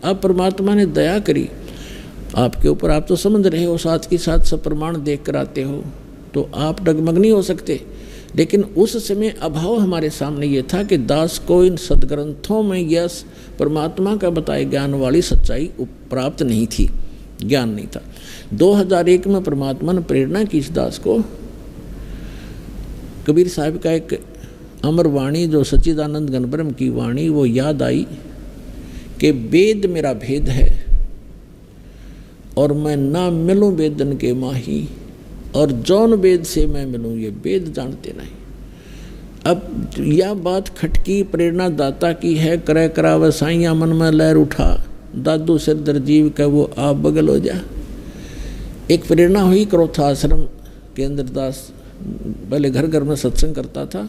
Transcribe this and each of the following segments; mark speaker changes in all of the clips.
Speaker 1: अब परमात्मा ने दया करी आपके ऊपर, आप तो समझ रहे हो, साथ के साथ सब प्रमाण देख कर आते हो, तो आप डगमग नहीं हो सकते। लेकिन उस समय अभाव हमारे सामने ये था कि दास को इन सदग्रंथों में यह परमात्मा का बताए ज्ञान वाली सच्चाई प्राप्त नहीं थी, ज्ञान नहीं था। 2001 में परमात्मा ने प्रेरणा की इस दास को, कबीर साहब का एक अमर वाणी जो सच्चिदानंद घन ब्रह्म की वाणी वो याद आई कि वेद मेरा भेद है और मैं ना मिलूं वेदन के माही, और जौन वेद से मैं मिलूं ये वेद जानते नहीं। अब यह बात खटकी प्रेरणा दाता की है, करे कराव साइया मन में लहर उठा, दादू सिर दरजीव का वो आप बगल हो जा। एक प्रेरणा हुई क्रोथा आश्रम के अंदर, दास पहले घर घर में सत्संग करता था,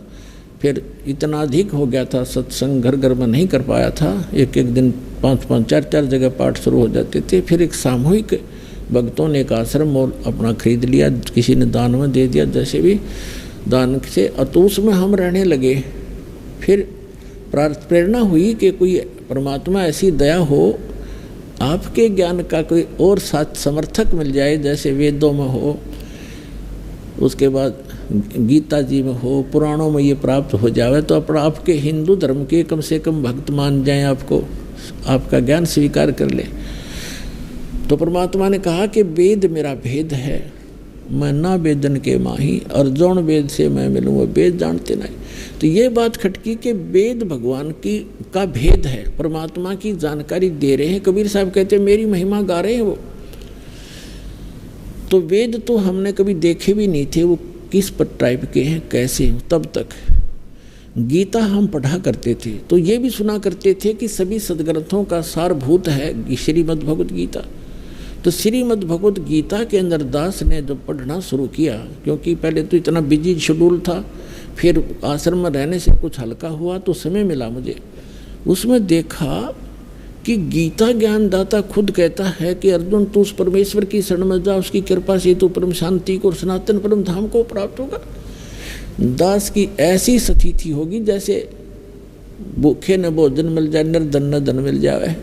Speaker 1: फिर इतना अधिक हो गया था सत्संग, घर घर में नहीं कर पाया था, एक एक दिन 5-5 4-4 जगह पाठ शुरू हो जाते थे। फिर एक सामूहिक भक्तों ने एक आश्रम और अपना खरीद लिया, किसी ने दान में दे दिया, जैसे भी दान से, तो उसमें हम रहने लगे। फिर प्रेरणा हुई कि कोई परमात्मा ऐसी दया हो, आपके ज्ञान का कोई और साथ समर्थक मिल जाए, जैसे वेदों में हो, उसके बाद गीता जी में हो, पुराणों में ये प्राप्त हो जाए, तो अपना आपके हिंदू धर्म के कम से कम भक्त मान जाएं, आपको आपका ज्ञान स्वीकार कर ले। तो परमात्मा ने कहा कि वेद मेरा भेद है, मैं ना वेदन के माही, और जौन वेद से मैं मिलूँ वो वेद जानते नहीं। तो ये बात खटकी कि वेद भगवान की का भेद है, परमात्मा की जानकारी दे रहे हैं। कबीर साहब कहते हैं मेरी महिमा गा रहे हैं वो। तो वेद तो हमने कभी देखे भी नहीं थे, वो किस पर टाइप के हैं, कैसे हैं। तब तक गीता हम पढ़ा करते थे, तो ये भी सुना करते थे कि सभी सदग्रंथों का सारभूत है श्रीमद् भगवत गीता। तो श्रीमद् भगवत गीता के अंदर दास ने जब पढ़ना शुरू किया, क्योंकि पहले तो इतना बिजी शेड्यूल था, फिर आश्रम में रहने से कुछ हल्का हुआ तो समय मिला मुझे, उसमें देखा कि गीता ज्ञानदाता खुद कहता है कि अर्जुन तू उस परमेश्वर की शरण में जा, उसकी कृपा से तू परम शांति को और सनातन परम धाम को प्राप्त होगा। दास की ऐसी स्थिति होगी जैसे भूखे न भोजन मिल जाए, निर्धन न धन मिल जाए,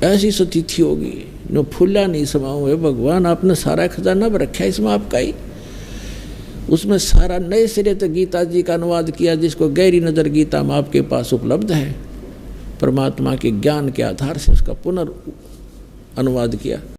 Speaker 1: ऐसी स्थिति होगी। जो फूला नहीं समाओ है भगवान, आपने सारा खजाना रखा है इसमें आपका ही। उसमें सारा नए सिरे तक गीता जी का अनुवाद किया, जिसको गहरी नजर गीता में आपके पास उपलब्ध है, परमात्मा के ज्ञान के आधार से उसका पुनर् अनुवाद किया।